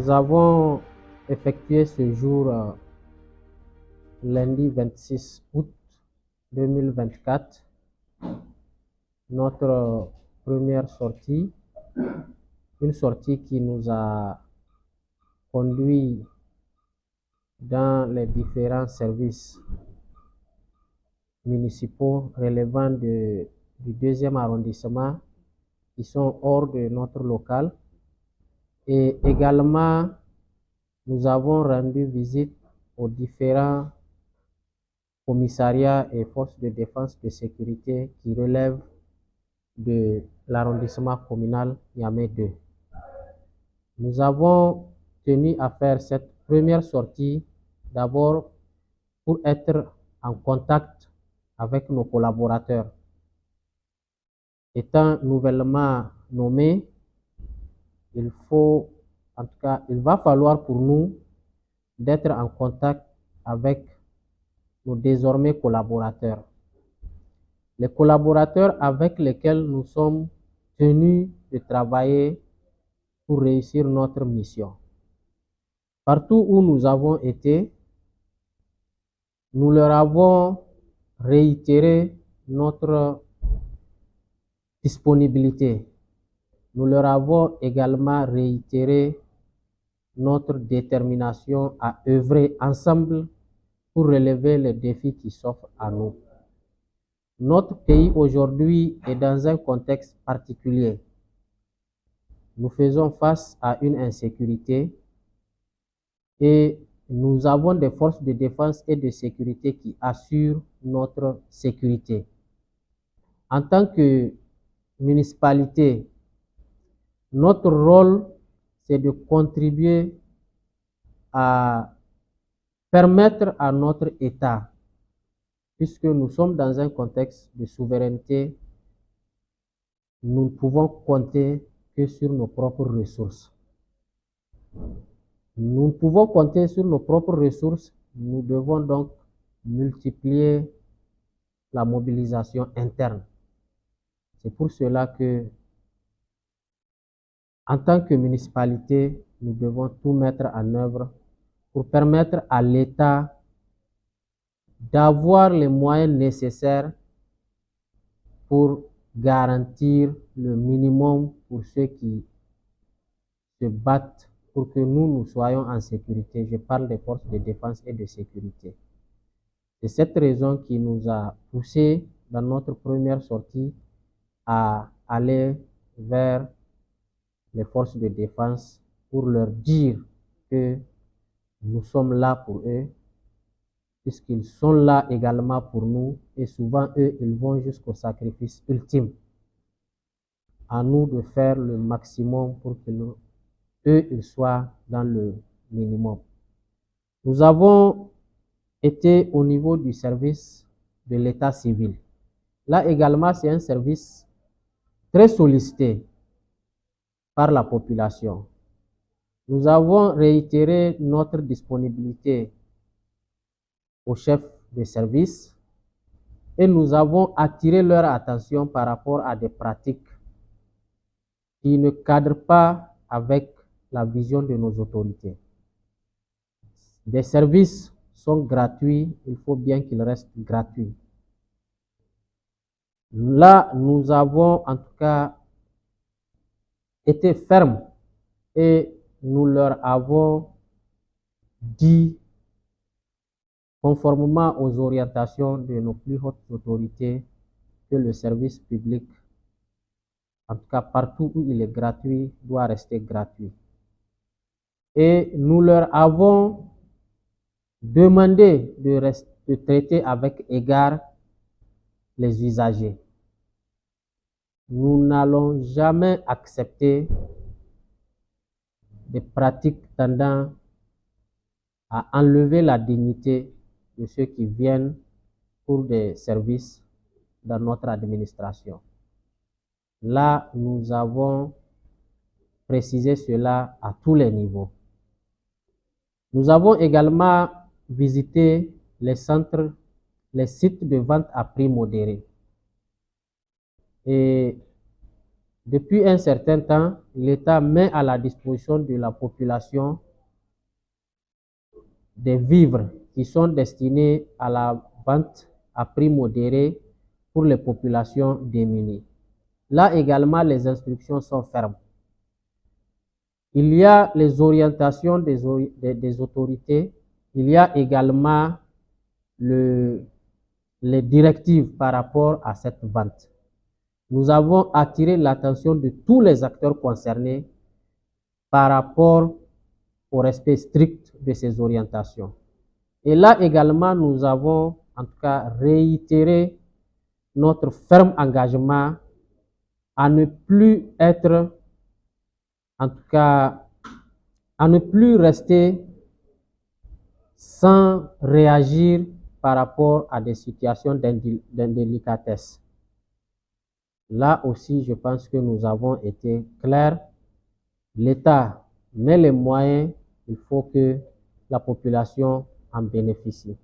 Nous avons effectué ce jour lundi 26 août 2024 notre première sortie, une sortie qui nous a conduit dans les différents services municipaux relevant du deuxième arrondissement qui sont hors de notre local. Et également, nous avons rendu visite aux différents commissariats et forces de défense et de sécurité qui relèvent de l'arrondissement communal Niamey 2. Nous avons tenu à faire cette première sortie d'abord pour être en contact avec nos collaborateurs. Étant nouvellement nommés, il va falloir pour nous d'être en contact avec nos désormais collaborateurs. Les collaborateurs avec lesquels nous sommes tenus de travailler pour réussir notre mission. Partout où nous avons été, nous leur avons réitéré notre disponibilité. Nous leur avons également réitéré notre détermination à œuvrer ensemble pour relever les défis qui s'offrent à nous. Notre pays aujourd'hui est dans un contexte particulier. Nous faisons face à une insécurité et nous avons des forces de défense et de sécurité qui assurent notre sécurité. En tant que municipalité, notre rôle, c'est de contribuer à permettre à notre État, puisque nous sommes dans un contexte de souveraineté, nous ne pouvons compter que sur nos propres ressources. Nous ne pouvons compter sur nos propres ressources, nous devons donc multiplier la mobilisation interne. C'est pour cela que, en tant que municipalité, nous devons tout mettre en œuvre pour permettre à l'État d'avoir les moyens nécessaires pour garantir le minimum pour ceux qui se battent pour que nous soyons en sécurité. Je parle des forces de défense et de sécurité. C'est cette raison qui nous a poussé dans notre première sortie à aller vers les forces de défense pour leur dire que nous sommes là pour eux, puisqu'ils sont là également pour nous, et souvent eux, ils vont jusqu'au sacrifice ultime. À nous de faire le maximum pour que eux, ils soient dans le minimum. Nous avons été au niveau du service de l'état civil. Là également, c'est un service très sollicité par la population. Nous avons réitéré notre disponibilité au chef de service et nous avons attiré leur attention par rapport à des pratiques qui ne cadrent pas avec la vision de nos autorités. Des services sont gratuits, il faut bien qu'ils restent gratuits. Là, nous avons en tout cas été fermes et nous leur avons dit, conformément aux orientations de nos plus hautes autorités, que le service public, en tout cas partout où il est gratuit, doit rester gratuit. Et nous leur avons demandé de traiter avec égard les usagers. Nous n'allons jamais accepter des pratiques tendant à enlever la dignité de ceux qui viennent pour des services dans notre administration. Là, nous avons précisé cela à tous les niveaux. Nous avons également visité les sites de vente à prix modéré. Et Depuis un certain temps, l'État met à la disposition de la population des vivres qui sont destinés à la vente à prix modéré pour les populations démunies. Là également, les instructions sont fermes. Il y a les orientations des autorités, il y a également les directives par rapport à cette vente. Nous avons attiré l'attention de tous les acteurs concernés par rapport au respect strict de ces orientations. Et là également, nous avons en tout cas réitéré notre ferme engagement à ne plus être, en tout cas, à ne plus rester sans réagir par rapport à des situations d'indélicatesse. Là aussi, je pense que nous avons été clairs. L'État met les moyens, il faut que la population en bénéficie.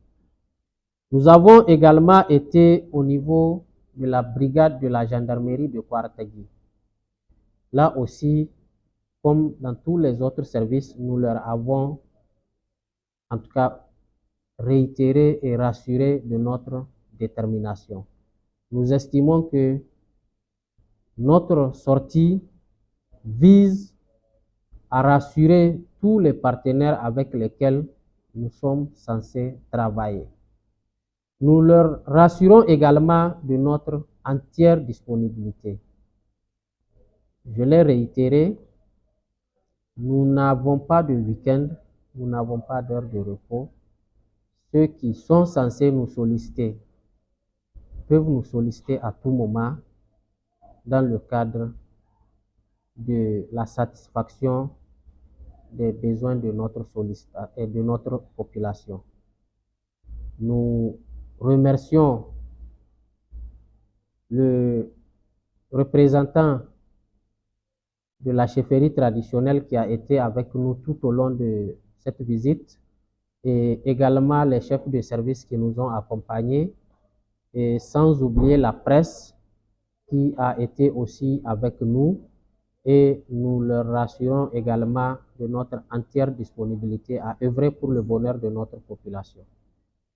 Nous avons également été au niveau de la brigade de la gendarmerie de Kouartagui. Là aussi, comme dans tous les autres services, nous leur avons en tout cas réitéré et rassuré de notre détermination. Nous estimons que notre sortie vise à rassurer tous les partenaires avec lesquels nous sommes censés travailler. Nous leur rassurons également de notre entière disponibilité. Je l'ai réitéré, nous n'avons pas de week-end, nous n'avons pas d'heure de repos. Ceux qui sont censés nous solliciter peuvent nous solliciter à tout moment dans le cadre de la satisfaction des besoins de notre et de notre population. Nous remercions le représentant de la chefferie traditionnelle qui a été avec nous tout au long de cette visite et également les chefs de service qui nous ont accompagnés et sans oublier la presse qui a été aussi avec nous et nous leur rassurons également de notre entière disponibilité à œuvrer pour le bonheur de notre population.